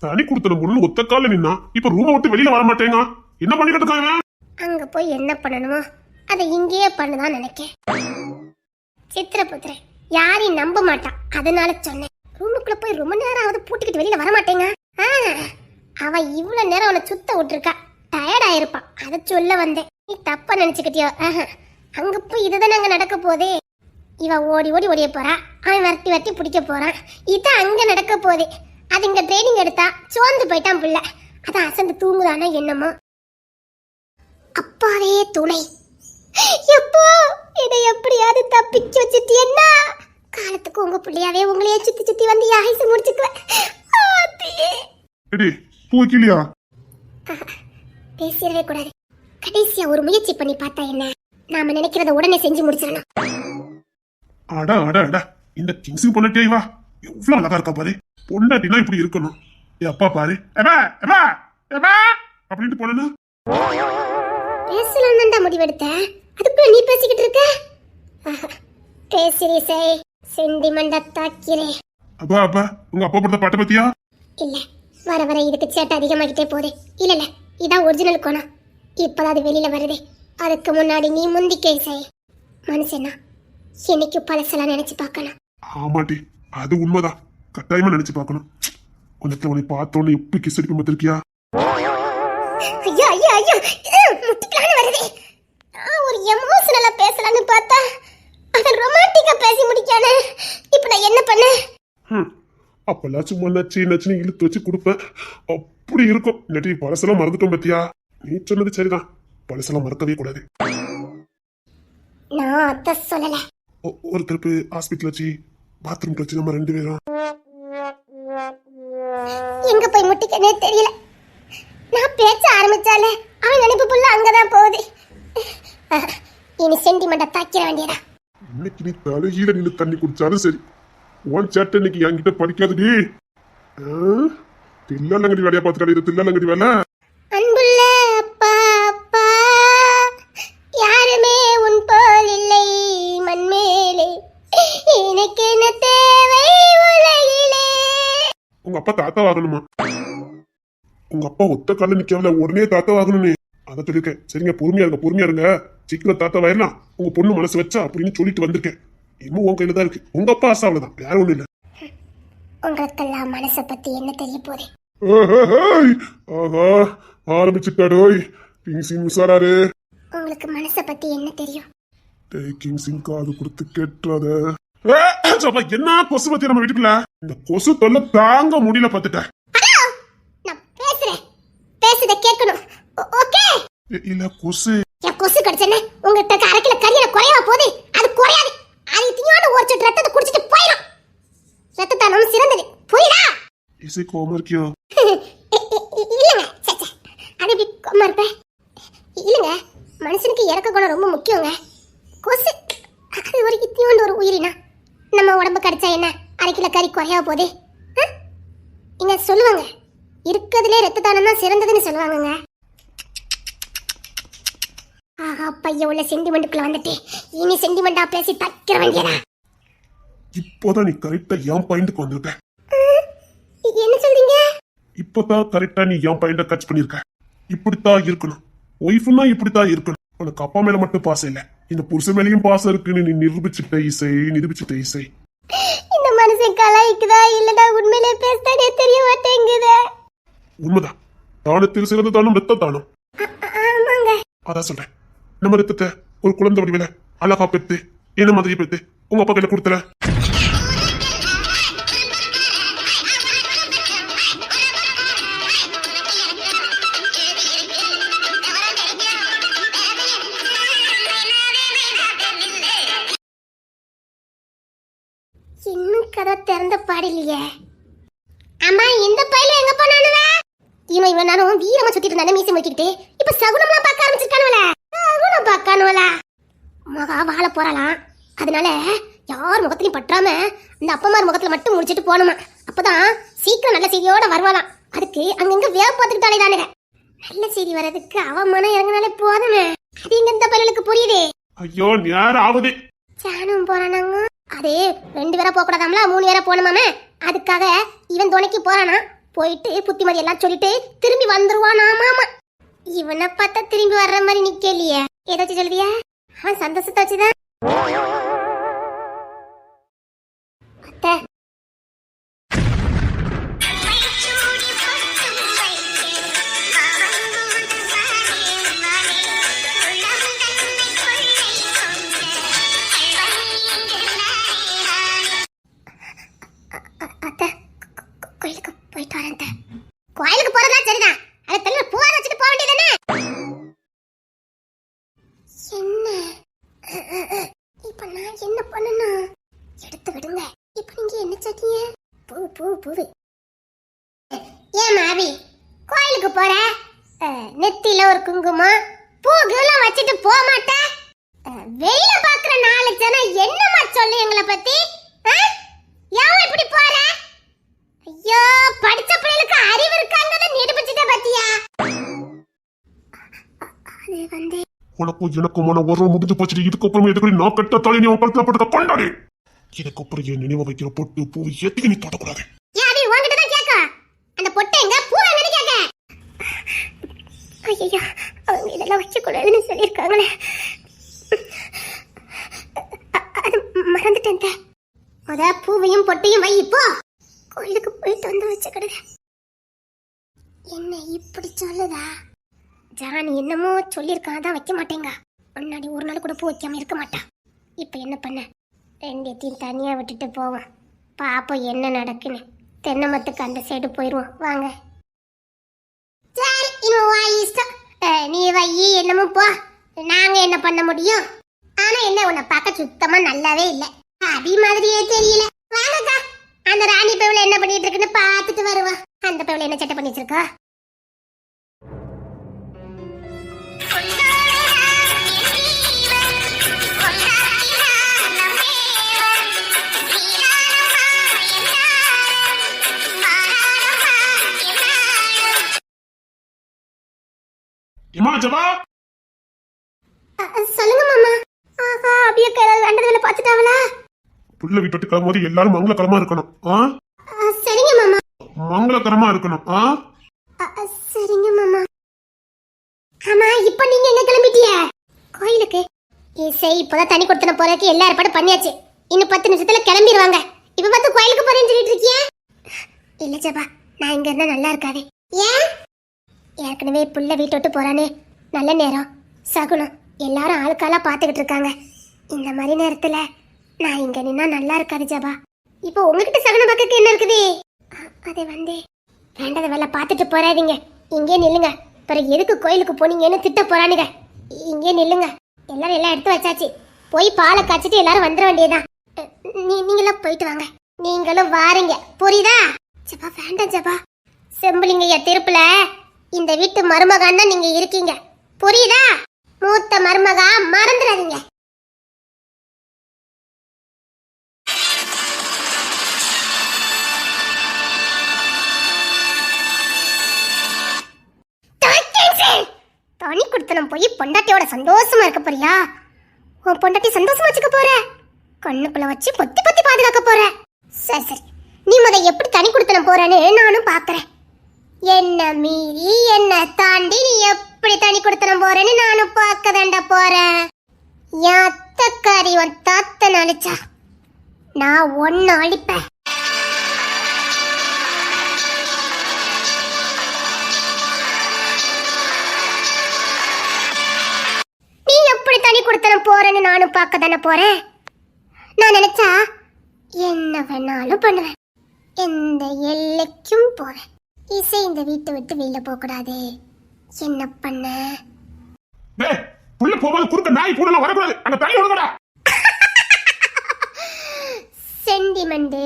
தனி கொடுத்தன பொண்ணு ஒத்த கால நின்னா இப்ப ரூமை விட்டு வெளியில வர மாட்டேங்க. என்ன பண்ணிக்கிட்டு இருக்காங்க? அங்க போய் என்ன பண்ணணுமோ அதை இங்கேயே பண்ணுதான் நினைக்கேன். சித்திரபுத்திரன் யாரையும் நம்ப மாட்டான், அதனால சொன்னேன். ரூமுக்குள்ள போய் ரொம்ப நேரம் ஆகுது, பூட்டிக்கிட்டு வெளியில வர மாட்டேங்க. அவ இவ்வளவு நேரம் அவனை சுத்த விட்டுருக்கா, டயர்ட் ஆயிருப்பான், அதை சொல்ல வந்தேன். நீ தப்பா நினைச்சுக்கிட்டியோ? அங்க போய் இதுதானே அங்க நடக்க போதே. இவ ஓடி ஓடி ஓடிய போறா, அவன் வரட்டி வரட்டி பிடிக்க போறான். இதான் அங்க நடக்க போதே. அது இங்க ட்ரைனிங் எடுத்தா சோர்ந்து போயிட்டான் புள்ள. அதான் அசந்து தூங்குதானோ என்னமோ. அப்பாவே துணை. எப்போ இதை எப்படியாவது தப்பிச்சு வச்சுட்டியன்னா காலத்துக்கு உங்க பிள்ளையாவே உங்களையே சுத்தி சுத்தி வந்து ஆயுசு முடிச்சுக்குவேன். பேசிடவே கூடாது. கடைசியா ஒரு முயற்சி பண்ணி பார்த்தா என்ன? நாம நினைக்கிறத உடனே செஞ்சு முடிச்சிடணும். அடா அடா அடா, இந்த கிங்ஸு பொண்ணாட்டியா இவா எவ்வளவு அழகா இருக்கா பாரு. பொண்டாட்டினா இப்படி இருக்கணும். அப்பா பாரு அப்படின்ட்டு போனா பேசலாம் தான்டா முடிவெடுத்த, அதுக்குள்ள நீ பேசிக்கிட்டு இருக்க. பேசிரிசை சென்டிமெண்டா தாக்கிறே. அப்பா அப்பா உங்க அப்பா போட்ட பாட்டை பத்தியா? இல்ல, வர வர இதுக்கு சேட்டை அதிகமாகிட்டே போதே. இல்ல இல்ல, இதான் ஒரிஜினல் கோணம். இப்பதான் அது வெளியில வருது. அதுக்கு முன்னாடி நீ முந்திக்கே இசை. மனுஷனா என்னைக்கு பழசெல்லாம் நினைச்சு பார்க்கணும். ஆமாட்டி, அது உண்மைதான். கட்டாயமா நினைச்சு பார்க்கணும். உனக்கு உன்னை பார்த்தோன்னு எப்படி கிஸ் அடிக்க மாத்திருக்கியா? ஐயா ஐயா ஐயா, முட்டிக்கலான்னு வருதே. நான் ஒரு எமோஷனலா பேசலான்னு பார்த்தா அவன் ரொமான்டிக்கா பேசி முடிக்கானே. இப்ப நான் என்ன பண்ண? அப்பெல்லாம் சும்மா நச்சு இழுத்து வச்சு கொடுப்பேன், அப்படி இருக்கும். இல்லாட்டி பழசெல்லாம் மறந்துட்டோம் பத்தியா? நீ சொன்னது சரிதான், பழசெல்லாம் மறக்கவே கூடாது. நான் அத சொல்லல. ஒரு திருப்பு ஹாஸ்பிட்டல் வச்சு பாத்ரூம் வச்சு நம்ம 2 பேரும் எங்க போய் முட்டிக்கனே தெரியல. நான் பேச ஆரம்பிச்சாலே அவன் நினைப்பு புள்ள அங்கதான் போகுது. இனி சென்டிமெண்டா தாக்கிற வேண்டியதா. இன்னைக்கு நீ தலைகீழ நின்று தண்ணி குடிச்சாலும் சரி, உன் சேட்டை இன்னைக்கு என்கிட்ட படிக்காதுடி. தில்லாலங்கடி வேலையா பார்த்துக்காது. இது தில்லாலங்கடி வேலை. அன்புள்ள அப்பா அப்பா, யாருமே உன் போல் இல்லை மண்மேலே, எனக்கு என்ன தேவை உலகிலே. உங்க அப்பா தாத்தா ஆகணுமா? உங்க அப்பா ஒத்த கால நிக்கல, உடனே தாத்தா ஆகணும்னு அதை சொல்லிருக்கேன். சரிங்க, பொறுமையா இருங்க. சீக்கிரம் தாத்தா வரலாம். உங்க பொண்ணு மனசு வச்சா அப்படின்னு சொல்லிட்டு வந்திருக்கேன். இன்னும் உங்க கையில தான் இருக்கு. உங்க அப்பா ஆசை அவ்வளவுதான், வேற ஒண்ணு இல்ல. உங்களுக்கெல்லாம் மனசை பத்தி என்ன தெரிய போதே? ஆஹா, ஆரம்பிச்சுட்டாடோய் கிங்ஸின் உசாராரு. உங்களுக்கு மனசை பத்தி என்ன தெரியும்? கிங்ஸின் காது கொடுத்து கேட்டுறாத. என்ன கொசு பத்தி நம்ம வீட்டுக்குள்ள? இந்த கொசு தொல்லை தாங்க முடியல பார்த்துட்டேன். நான் பேசுறேன், பேசுறத கேட்கணும். ஓகே? இல்ல கொசு கொசு கடிச்சனே உங்ககிட்ட 1/2 கிலோ கறியில குறையவா போகுது? அது குறையாது. அது தியோட ஒரு சொட்டு ரத்தத்தை குடிச்சிட்டு போயிடும். ரத்தத்தானம் சிறந்தது, புரியுதா? இசை கோமா இருக்கியோ? இல்லங்க, அது எப்படி கோமா இருப்ப? இல்லங்க, மனுஷனுக்கு இறக்க குணம் ரொம்ப முக்கியங்க. கொசு அது ஒரு இத்தியோண்டு ஒரு உயிரினா. நம்ம உடம்பு கடிச்சா என்ன 1/2 கிலோ கறி குறையவா போகுது? இங்க சொல்லுவாங்க, இருக்கிறதுலே ரத்தத்தானம் தான் சிறந்ததுன்னு சொல்லுவாங்கங்க. ஆஹா, பைய உள்ள சென்டிமெண்ட்டுக்குள்ள வந்துட்டு இனி சென்டிமெண்டா பேசி தக்கிற வேண்டியதா. இப்போதான் நீ கரெக்டா என் பாயிண்ட்க்கு வந்துட்ட. என்ன சொல்றீங்க? இப்பதான் கரெக்டா நீ என் பாயிண்ட கட்ச் பண்ணிருக்க. இப்படித்தான் இருக்கணும். ஒய்ஃப்னா இப்படித்தான் இருக்கணும். உனக்கு அப்பா மேல மட்டும் பாசம் இல்ல, இந்த புருஷன் மேலேயும் பாசம் இருக்குன்னு நீ நிரூபிச்சுட்ட இசை. இந்த மனுஷன் கலாய்க்குதா இல்லடா உண்மையிலே பேசுதானே தெரிய மாட்டேங்குதே. உண்மைதான், தானத்தில் சிறந்த தானம் ரத்த தானம். ஆமாங்க, அதான் சொல்றேன். நம்ம ரத்தத்தை ஒரு குழந்தை வடிவில அழகா பெத்து என்ன மாதிரி பெத்து உங்க அப்பா கையில கொடுத்துல. இன்னும் கதை திறந்த பாடில்லையே. அம்மா, இந்த பையில எங்க போனானுவ? இவன் நானும் வீரமா சுத்திட்டு இருந்தானே மீசை முடிக்கிட்டு, இப்ப சகுனம்லாம் பார்க்க ஆரம்பிச்சிருக்கானுவல. சகுனம் பார்க்கானுவல மகா வாழ போறாளாம். அதனால யார் முகத்திலையும் பற்றாம இந்த அப்பமார் முகத்துல மட்டும் முடிச்சிட்டு போகணுமா. அப்பதான் சீக்கிரம் நல்ல செய்தியோட வருவாளாம். அதுக்கு அங்கங்க வேலை பார்த்துக்கிட்டாலே தானே. நல்ல செய்தி வர்றதுக்கு அவன் மனம் இறங்கினாலே போதுமே. அது இங்க இந்த பையலுக்கு புரியுது. ஐயோ, நேரம் ஆகுது. சாணும் போறானாங்க. அது 2 பேரா போக கூடாதாம்ல, 3 பேரா போகணுமாமே. அதுக்காக இவன் துணைக்கு போறானா. போயிட்டு புத்திமதி எல்லாம் சொல்லிட்டு திரும்பி வந்துருவான். ஆமாமா, இவனை பார்த்தா திரும்பி வர்ற மாதிரி நிக்கலையே. ஏதாச்சும் சொல்லுவியா? அவன் சந்தோஷத்தை வச்சுதான். அத்தை, அத்தை, கோயிலுக்கு போயிட்டு வரேன் அத்தை. கோயிலுக்கு போறதா சரிதான், அதை தலையில பூவா வச்சுட்டு போக வேண்டியதானே. என்ன இப்ப நான் என்ன பண்ணணும்? எடுத்து விடுங்க. இப்ப நீங்க என்ன சொன்னீங்க? பூ பூ பூவு. ஏன் மாவி கோயிலுக்கு போற? நெத்தியில ஒரு குங்குமம் பூக்கெல்லாம் வச்சுட்டு போக மாட்டேன். வெயில பாக்குற நாலு ஜனம் என்னமா சொல்லு எங்களை பத்தி? ஏன் இப்படி போற? ஐயோ, படிச்ச பிள்ளைகளுக்கு அறிவு இருக்காங்கன்னு நிரூபிச்சுட்ட பத்தியா? அது வந்து உனக்கும் எனக்குமான உறவு முடிஞ்சு போச்சு. இதுக்கப்புறம் எதுக்கு நான் கட்ட தலை நீ படுத்தப்பட்டதை கொண்டாடு. இதுக்கப்புறம் என் நினைவு வைக்கிற பொட்டு பூ எதுக்கு நீ தொடக்கூடாது. ஏன் அது உன்கிட்ட தான் கேட்க? அந்த பொட்டை எங்க பூ எங்கன்னு கேட்க? ஐயா, அவங்க இதெல்லாம் வச்சுக்கூடாதுன்னு சொல்லியிருக்காங்களே. அது மறந்துட்டேன். முத பூவையும் பொட்டையும் வை. இப்போ கோயிலுக்கு போயிட்டு வந்து வச்சுக்கிடுங்க. என்ன இப்படி சொல்லுதா? ஜானி என்னமோ சொல்லியிருக்கான், தான் வைக்க மாட்டேங்க. முன்னாடி ஒரு நாள் கூட பூ வைக்காம இருக்க மாட்டா. இப்போ என்ன பண்ண? ரெண்டத்தையும் தனியா விட்டுட்டு போவோம். பாப்போம் என்ன நடக்குன்னு. தென்னை மரத்துக்கு அந்த சைடு போயிடுவோம். வாங்க. சரி, இன்னும் வா இஷ்டம். நீ வை என்னமோ போ. நாங்க என்ன பண்ண முடியும்? ஆனா என்ன, உன்னை பார்க்க சுத்தமா நல்லாவே இல்லை. அபி மாதிரியே தெரியல. வாங்கக்கா, அந்த ராணி பேவுல என்ன பண்ணிட்டு இருக்குன்னு பார்த்துட்டு வருவா. அந்த பேவுல என்ன சட்டை பண்ணி வச்சிருக்கா? சொல்லுங்க மாமா. ஆஹா, அப்படியே கண்டதுல பாத்துட்டாவளா? புள்ள வீட்டு கிளம்பும்போது எல்லாரும் மங்களகரமா இருக்கணும். சரிங்க மாமா. மங்களகரமா இருக்கணும். சரிங்க மாமா. ஆமா, இப்ப நீங்க எங்க கிளம்பிட்டிய? கோயிலுக்கு. சரி, இப்பதான் தண்ணி கொடுத்தன போறதுக்கு எல்லா ஏற்பாடும் பண்ணியாச்சு. இன்னும் 10 நிமிஷத்துல கிளம்பிடுவாங்க. இப்ப பார்த்து கோயிலுக்கு போறேன்னு சொல்லிட்டு இருக்கியா? இல்ல ஜபா, நான் இங்க இருந்தா நல்லா இருக்காது. ஏன்? ஏற்கனவே புள்ள வீட்டை விட்டு போறானே. நல்ல நேரம், சகுனம், எல்லாரும் ஆளுக்காலா பாத்துக்கிட்டு இருக்காங்க. இந்த மாதிரி நேரத்துல நான் இங்க நின்னா நல்லா இருக்காது ஜபா. இப்போ உங்ககிட்ட சகுனம் பக்கத்துக்கு என்ன இருக்குது? அது வந்து வேண்டத வேலை பார்த்துட்டு போறாதீங்க. இங்கே நில்லுங்க. பிறகு எதுக்கு கோயிலுக்கு போனீங்கன்னு திட்ட போறானுங்க. இங்கே நில்லுங்க. எல்லாரும் எல்லாம் எடுத்து வச்சாச்சு. போய் பாலை காய்ச்சிட்டு எல்லாரும் வந்துட வேண்டியதான். நீங்களும் போயிட்டு வாங்க. நீங்களும் வாருங்க, புரியுதா? ஜபா வேண்டாம் ஜபா. செம்புலிங்க திருப்புல இந்த வீட்டு மருமகான் தான் நீங்க இருக்கீங்க, புரியுதா? மூத்த மருமகா மறந்துடாதீங்க. தனி கொடுத்தனம் போய் பொண்டாட்டியோட சந்தோஷமா இருக்க போறியா? உன் பொண்டாட்டி சந்தோஷமா வச்சுக்க போற. கண்ணுக்குள்ள வச்சு பொத்தி பொத்தி பாதுகாக்க போற. சரி சரி, நீ முத எப்படி தனி கொடுத்தனம் போறேன்னு நானும் பாக்குறேன். என்ன மீறி என்ன தாண்டி நீ எப்படி தனி கொடுத்தனம் போறேன்னு நானும் பார்க்க தாண்டா போறேன். என் அத்தக்காரி உன் தாத்தன் அழிச்சா நான் ஒன்னு அழிப்பேன். நீ எப்படி தனி கொடுத்தனம் போறேன்னு நானும் பார்க்க தானே போறேன். நான் நினைச்சா என்ன வேணாலும் பண்ணுவேன். எந்த எல்லைக்கும் போறேன். இசை இந்த வீட்டை விட்டு வெளியில போக கூடாது. என்ன பண்ண? புள்ள போகும்போது குறுக்க நாய் பூடலாம் வரக்கூடாது. அங்க தண்ணி ஒழுங்கடா. சென்டிமெண்ட்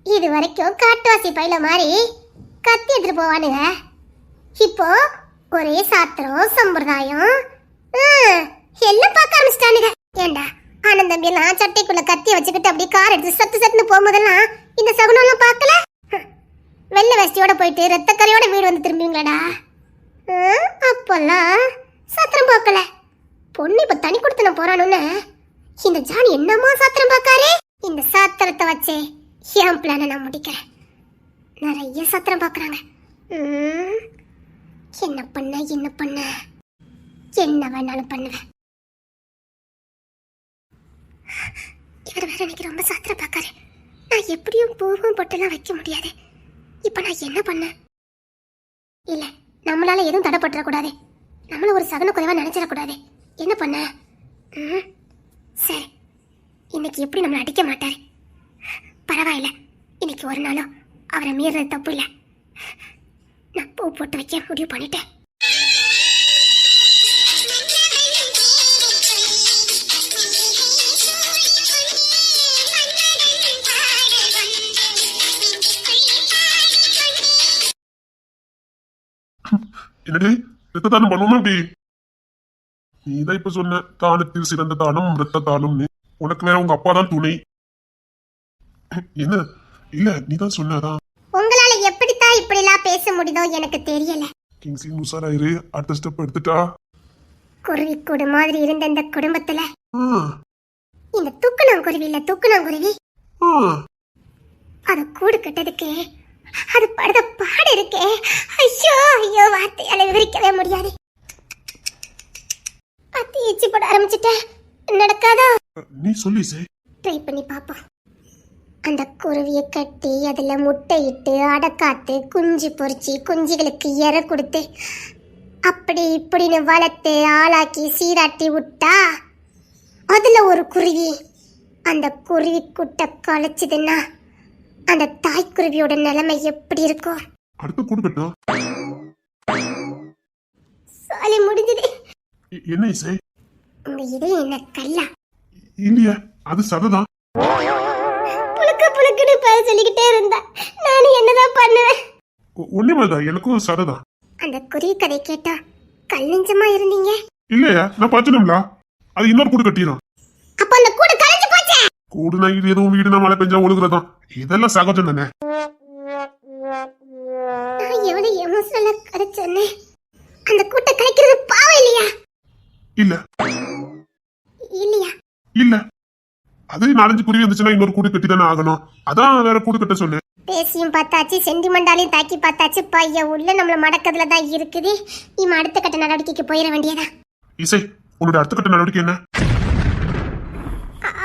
இது வரைக்கும் காட்டுவாசி பையில மாதிரி கத்தி எடுத்துட்டு போவானுங்க. இப்போ ஒரே சாத்திரம் சம்பிரதாயம் எல்லாம் பார்க்க ஆரம்பிச்சிட்டானுங்க. ஏண்டா ஆனந்தம்பி எல்லாம் சட்டைக்குள்ள கத்திய வச்சுக்கிட்டு அப்படியே கார் எடுத்து சத்து சத்துன்னு போகும்போதெல்லாம் இந்த சகுனம் எல்லாம் பார்க்கல. வெள்ளை வேஷ்டியோட போயிட்டு ரத்தக்கரையோட வீடு வந்து திரும்புவீங்களாடா? அப்பெல்லாம் சாத்திரம் பார்க்கல. பொண்ணு இப்ப தனி கொடுத்து நான் போறானுன்னு இந்த ஜானி என்னமா சாத்திரம் பார்க்காரு. இந்த சாத்திரத்தை வச்சே என் பிளான நான் முடிக்கிறேன். நிறைய சத்திரம் பாக்குறாங்க. என்ன பண்ண என்ன வேணாலும் பண்ணுவேன். இவர் வேற எனக்கு ரொம்ப சாத்திரம் பார்க்காரு. நான் எப்படியும் பூவும் பொட்டெல்லாம் வைக்க முடியாது. இப்ப நான் என்ன பண்ண? இல்ல, நம்மளால எதுவும் தடைப்பட்டுறக்கூடாது. நம்மள ஒரு சகன குறைவா நினைச்சிடக்கூடாது. என்ன பண்ண? சரி, இன்னைக்கு எப்படி நம்மளை அடிக்க மாட்டாரு. பரவாயில்ல, இன்னைக்கு ஒரு நாளும் அவரை மீறது தப்பு இல்லை. நான் பூ போட்டு வைக்க முடிவு பண்ணிட்டேன். என்னடி ரத்த தானம் பண்ணுவோமா? அப்படி நீதான் இப்ப சொன்ன தானத்தில் சிறந்த தானம் ரத்த தானம்னு. உனக்கு வேற உங்க அப்பா தான் துணை. என்ன? இல்ல, நீதான் சொன்னதான். உங்களால எப்படித்தான் இப்படி எல்லாம் பேச முடியுதோ எனக்கு தெரியல. கிங்ஸி உஷாராயிரு, அடுத்த ஸ்டெப் எடுத்துட்டா. குருவி கூடு மாதிரி இருந்த இந்த குடும்பத்துல இந்த தூக்குனாங்குருவி அது கூடு கட்டதுக்கு அது படுத பாடு இருக்கே. ஐயோ ஐயோ, வார்த்தையால விவரிக்கவே முடியாது. அத்தி எச்சி போட ஆரம்பிச்சுட்டேன். நடக்காதா? நீ சொல்லி சே. ட்ரை பண்ணி பாப்போம். அந்த குருவியை கட்டி அதுல முட்டை இட்டு அடக்காத்து குஞ்சு பொறிச்சு குஞ்சுகளுக்கு இற கொடுத்து அப்படி இப்படின்னு வளர்த்து ஆளாக்கி சீராட்டி விட்டா அதுல ஒரு குருவி அந்த குருவி குட்டை களைச்சதுன்னா அந்த தாய்க்குருவியோட நிலைமை எப்படி இருக்கும்? அடுத்து கூடு கட்டா. சாலி முடிஞ்சது. என்ன இசை? உங்க இதயம் என்ன கல்லா? இல்லையா, அது சததான். புழுக்குன்னு பேர் சொல்லிக்கிட்டே இருந்தா நானும் என்னதான் பண்ணுவேன்? ஒண்ணுமேதான், எனக்கும் சததான். அந்த குருவி கதை கேட்டா கல் நெஞ்சமா இருந்தீங்க. இல்லையா, நான் பாத்துனோம்ல, அது இன்னொரு கூடு கட்டிடும். அப்ப அந்த கூடு கலைஞ்சு போச்சே. கூடுனா இது எதுவும் வீடுனா மழை பெஞ்சா ஒழுகுறதான். இதெல்லாம் சகஜம் தானே. நான் எவ்வளவு எமோஷனலா கதை சொன்னேன். அந்த கூட்டை கலைக்கிறது பாவம் இல்லையா? இல்ல இல்லையா? இல்ல, அது 4-5 குருவி வந்துச்சுன்னா இன்னொரு கூடு கட்டி தானே ஆகணும். அதான் வேற கூடு கட்ட சொன்னேன். பேசியும் பார்த்தாச்சு, சென்டிமெண்டாலையும் தாக்கி பார்த்தாச்சு. பைய உள்ள நம்மள மடக்கதுல தான் இருக்குது. இவன் அடுத்த கட்ட நடவடிக்கைக்கு போயிட வேண்டியதா? இசை, உன்னோட அடுத்த கட்ட நடவடிக்கை என்ன?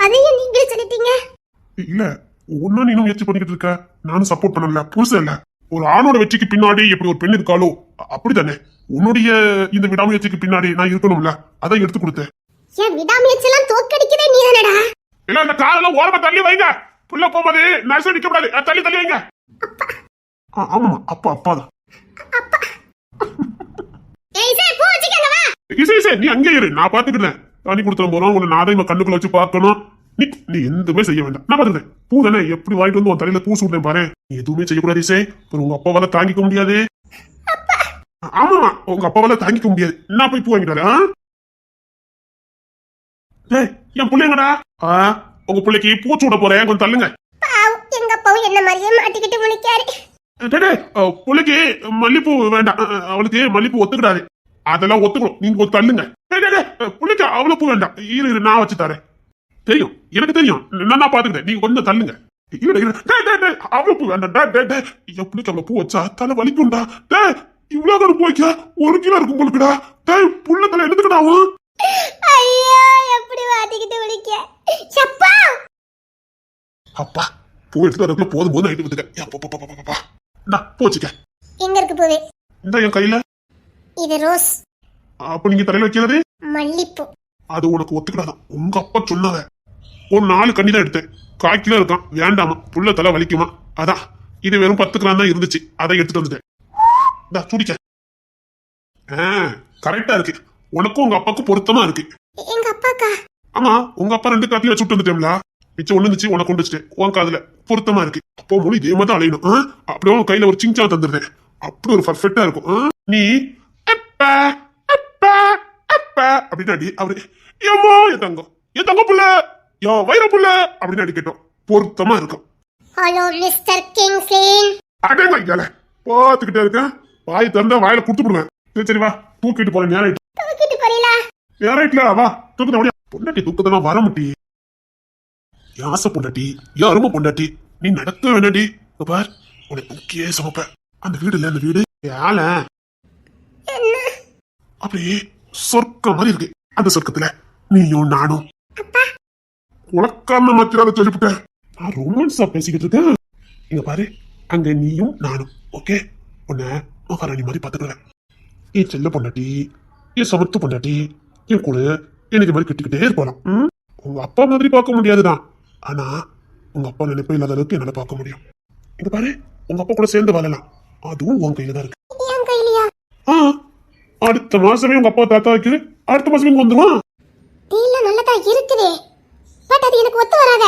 அதையும் நீங்களே சொல்லிட்டீங்க. இல்ல, ஒன்னும் நீனும் முயற்சி பண்ணிக்கிட்டு இருக்க, நானும் சப்போர்ட் பண்ணல. புதுசு இல்ல, ஒரு ஆணோட வெற்றிக்கு பின்னாடி எப்படி ஒரு பெண் இருக்காளோ அப்படித்தானே உன்னுடைய இந்த விடாமுயற்சிக்கு பின்னாடி நான் இருக்கணும்ல, அதை எடுத்து கொடுத்தேன். ஏன் விடாமுயற்சி எல்லாம் தோக்கடிக்கவே நீ தானடா? இல்ல, இந்த காலெல்லாம் ஓரமா தள்ளி வைங்க. புள்ள போகும்போது நர்சரி நிக்க கூடாது, தள்ளி தள்ளி வைங்க. ஆமாமா, அப்பாதான். இசை நீ அங்கே இரு, நான் பாத்துக்கிறேன். தண்ணி கொடுத்துட போறோம், உன்னை நான் தான் கண்ணுக்குள்ள வச்சு பார்க்கணும். நீ எதுவுமே செய்ய வேண்டாம், நான் பாத்துக்கிறேன். பூ தானே, எப்படி வாங்கிட்டு வந்து உன் தலையில பூ சூடுறேன் பாரு. நீ எதுவுமே செய்யக்கூடாது இசை. உங்க அப்பாவால தாங்கிக்க முடியாது. ஆமாமா, உங்க அப்பாவால தாங்கிக்க முடியாது. நான் போய் பூ வாங்கிட்டு வரேன். என் பிள்ளைங்கடா, உங்க பிள்ளைக்கு பூச்சி விட போறேன், கொஞ்சம் தள்ளுங்க. எங்க அப்பாவும் என்ன மாதிரியே மாட்டிக்கிட்டு முழிக்காரு. பிள்ளைக்கு மல்லிப்பூ வேண்டாம், அவளுக்கு மல்லிப்பூ ஒத்துக்கிடாது. அதெல்லாம் ஒத்துக்கணும், நீங்க கொஞ்சம் தள்ளுங்க. பிள்ளைக்கு அவ்வளவு பூ வேண்டாம், இரு நான் வச்சு தரேன். தெரியும், எனக்கு தெரியும், நான் பாத்துக்கிறேன். நீங்க கொஞ்சம் தள்ளுங்க. அவ்வளவு பூ வேண்டாம். என் பிள்ளைக்கு அவ்வளவு பூ வச்சா தலை வலிக்கும்டா. இவ்வளவு கரு போய்க்க 1 கிலோ இருக்கும் போலுக்குடா. புள்ள தலை எடுத்துக்கிட்டாவும். ஐயோ, எப்படி மாட்டிக்கிட்டு முழிக்க. அப்பா, பூ எடுத்து வரக்குள்ள போதும் போதும் ஆயிட்டு வந்துக்க. போச்சுக்க. எங்க இருக்கு பூவே? இந்த என் கையில. இது ரோஸ். அப்ப நீங்க தலையில வைக்கிறது மல்லிப்பூ. அது உனக்கு ஒத்துக்கிடாதான். உங்க அப்பா சொன்னத ஒரு 4 கண்ணி தான் எடுத்தேன். 1/4 கிலோ இருக்கான், வேண்டாமா, புள்ள தலை வலிக்குமா. அதான் இது வெறும் 10 கிராம் தான் இருந்துச்சு, அதை எடுத்துட்டு வந்துட்டேன். சுடிக்க. கரெக்டா இருக்கு, உனக்கும் உங்க அப்பாவுக்கும் பொருத்தமா இருக்கு. எங்க அப்பாக்கா? ஆமா, உங்க அப்பா 2 காத்துலயும் வச்சு விட்டு வந்துட்டேன்ல. மிச்சம் ஒண்ணு இருந்துச்சு, உனக்கு கொண்டு வச்சுட்டேன். உன் காதுல பொருத்தமா இருக்கு. அப்போ மொழி இதே மாதிரி அலையணும். அப்படியே உன் கையில ஒரு சிங்சா தந்துருந்தேன், அப்படி ஒரு பர்ஃபெக்டா இருக்கும். நீ அப்பா அப்பா அப்பா அப்படின்னு அவரு ஏமா என் தங்கம் புள்ள, என் வைர புள்ள அப்படின்னு அடி கேட்டோம். பொருத்தமா இருக்கும். Hello mister Kingslin. அடேங்க, பாத்துக்கிட்டே இருக்கேன். வாய் திறந்தா வாயில குடுத்து போடுவேன். சரி வா, தூக்கிட்டு போறேன். நேராயிட்டுல வா, தூக்குதான். பொண்டாட்டி தூக்கத்தான் வர முட்டி. யாச பொண்டாட்டி, யாரும பொண்டாட்டி, நீ நடக்க வேண்டாடி. பார், உனக்கு முக்கிய சமைப்பேன். அந்த வீடு இல்ல, அந்த வீடு ஆள என்ன அப்படியே சொர்க்கம் மாதிரி இருக்கு. அந்த சொர்க்கத்துல நீயும் நானும் உனக்கான மத்தியாத சொல்லிவிட்டேன். நான் ரொமான்ஸா பேசிக்கிட்டு இருக்கேன். இங்க பாரு, அங்க நீயும் நானும். ஓகே, உன்னை மகாராணி மாதிரி பாத்துக்கிறேன். என் செல்ல பொண்டாட்டி, என் சமத்து பொண்டாட்டி, என் கூட எனக்கு மாதிரி கட்டிக்கிட்டே இருப்பாளாம். உங்க அப்பா மாதிரி பார்க்க முடியாதுதான், ஆனா உங்க அப்பா நினைப்ப இல்லாத அளவுக்கு என்னால பார்க்க முடியும். இங்க பாரு, உங்க அப்பா கூட சேர்ந்து வாழலாம். அதுவும் உன் கையில தான் இருக்கு. என் கையிலயா? அடுத்த மாசமே உங்க அப்பா தாத்தா வைக்குது. அடுத்த மாசமே இங்க வந்துருவான். இல்ல நல்லதா இருக்குதே, பட் அது எனக்கு ஒத்து வராத.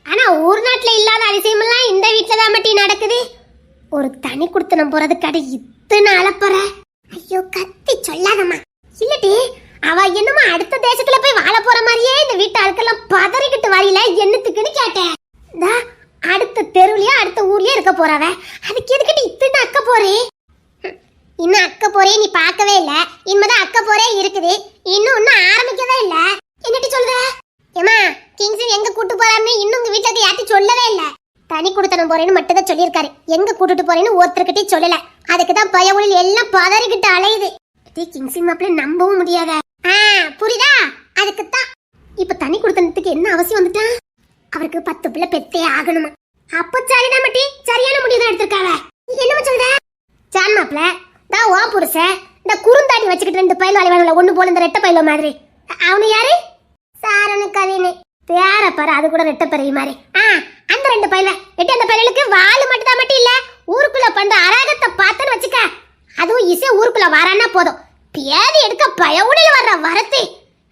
ஆனா ஊர் நாட்டுல இல்லாத அதிசயமெல்லாம் இந்த வீட்டுலதான் மட்டும் நடக்குது. ஒரு தனி குடுத்தனம் போறது கடை இத்தனை அலப்பற. ஐயோ கத்தி சொல்லாதம்மா. இல்லடி, அவ என்னமோ அடுத்த தேசத்துல போய் வாழ போற மாதிரியே இந்த வீட்டு ஆட்கெல்லாம் பதறிக்கிட்டு வரையில என்னத்துக்குன்னு கேட்டேன். அடுத்த தெருவுலயே அடுத்த ஊர்லயே இருக்க போறவ, அதுக்கு எதுக்கிட்டு இத்தனை அக்க போறே? இன்னும் அக்க போறே நீ பார்க்கவே இல்ல. இனிமேதான் அக்க போறே இருக்குது. இன்னும் ஆரம்பிக்கவே இல்ல. என்னடி சொல்ற? ஏமா, கிங்ஸன் எங்க கூட்டு போறான்னு இன்னும் உங்க வீட்டுக்கு யாத்தி சொல்லவே இல்ல. தனி குடுத்தனம் போறேன்னு மட்டும் தான் சொல்லியிருக்காரு. எங்க கூட்டிட்டு போறேன்னு ஒருத்தர்கிட்டே சொல்லல. அதுக்குதான் பயவுளில் எல்லாம் பதறிக்கிட்டு அலையுது. கிங்ஸின் மாப்பிள்ள நம்பவும் முடியாத. புரியுதா? அதுக்குத்தான் இப்ப தனி குடுத்தனத்துக்கு என்ன அவசியம் வந்துட்டான்? அவருக்கு 10 பிள்ளை பெத்தே ஆகணுமா? அப்ப சரிதான் மட்டி, சரியான முடிவு தான் எடுத்திருக்காங்க. என்னமா சொல்ற? சான் மாப்பிள்ள தான் ஓ புருஷ இந்த குறுந்தாடி வச்சுக்கிட்டு 2 பயில அலைவானுல ஒண்ணு போல இந்த ரெட்டை பயில மாதிரி. அவனு யாரு? சாரணு கவினு பேர பாரு, அது கூட ரெட்டை பெரிய மாதிரி. அந்த 2 பயில எட்டி, அந்த பயிலுக்கு வாலு மட்டும் தான் மட்டும் இல்ல, ஊருக்குள்ள பண்ற அராகத்தை பார்த்தன்னு வச்சுக்க. அதுவும் இசை ஊருக்குள்ள வரான்னா போதும், பேதி எடுக்க பயவுடையில வர்ற வரத்து.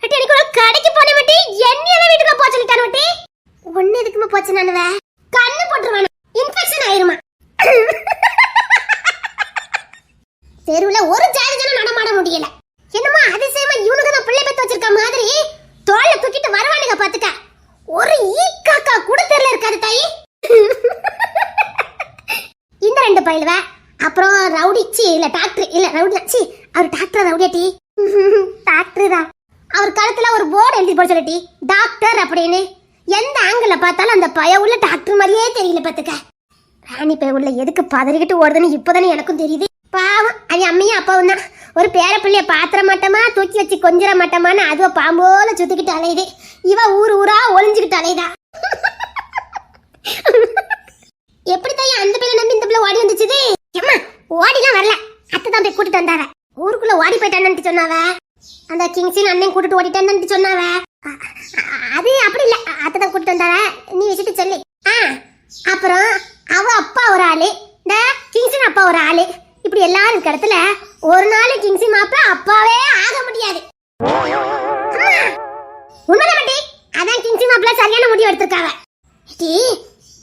எனக்கு ஒரு கடைக்கு போன மட்டி என்னையவே வீட்டுக்குள்ள போக சொல்லிட்டானு மட்டி. ஒண்ணு எதுக்குமே போச்சு நானுவ கண்ணு போட்டுருவானு, இன்ஃபெக்ஷன் ஆயிருமா. தெருவுல ஒரு ஜாதி ஜனம் நடமாட முடியல. என்னமோ அதிசயமா இவனுக்கு தான் பிள்ளை பெத்து வச்சிருக்க மாதிரி தோல்ல தூக்கிட்டு வருவானுங்க பாத்துக்க. ஒரு ஈக்காக்கா கூட தெரியல இருக்காது தாயி. இந்த 2 பயிலுவ அப்புறம் ரவுடிச்சி இல்ல டாக்டர் இல்ல ரவுடி அவர் டாக்டர் ரவுடியாட்டி டாக்டர் தான். அவர் கழுத்துல ஒரு போர்டு எழுதி போட சொல்லட்டி டாக்டர் அப்படின்னு. எந்த ஆங்கிள் பார்த்தாலும் அந்த பய உள்ள டாக்டர் மாதிரியே தெரியல பாத்துக்க. ராணி பய உள்ள எதுக்கு பதறிக்கிட்டு ஓடுதுன்னு இப்பதானே எனக்கும் தெரியுது. பாவம், அது அம்மையும் அப்பாவும் தான். ஒரு பேர பிள்ளைய பாத்திர மாட்டோமா, தூக்கி வச்சு கொஞ்சிட மாட்டோமான்னு அதுவ பாம்போல சுத்திக்கிட்டு அலையுது. இவ ஊர் ஊரா ஒளிஞ்சுக்கிட்டு அலையுதா. எப்படி தாய் அந்த பிள்ளை நம்பி இந்த பிள்ளை ஓடி வந்துச்சுது? ஏம்மா, ஓடிலாம் வரல, அத்தை தான் போய் கூட்டிட்டு வந்தாவ. ஊருக்குள்ள ஓடி போயிட்டான்னு சொன்னாவ. அந்த கிங்ஸின் அண்ணன் கூட்டிட்டு ஓடிட்டான்னு சொன்னாவ. அது அப்படி இல்ல, அத்தை தான் கூட்டிட்டு வந்தாவ. நீ வச்சுட்டு சொல்லு. அப்புறம் அவ அப்பா ஒரு ஆளு, இந்த கிங்ஸின் அப்பா ஒரு ஆளு. இப்படி எல்லாரும் இருக்க இடத்துல ஒரு நாள் கிங்ஸி மாப்பிள்ள அப்பாவே ஆக முடியாது. உண்மைதான் மட்டி, அதான் கிங்ஸி மாப்பிள்ள சரியான முடிவு எடுத்திருக்காங்க.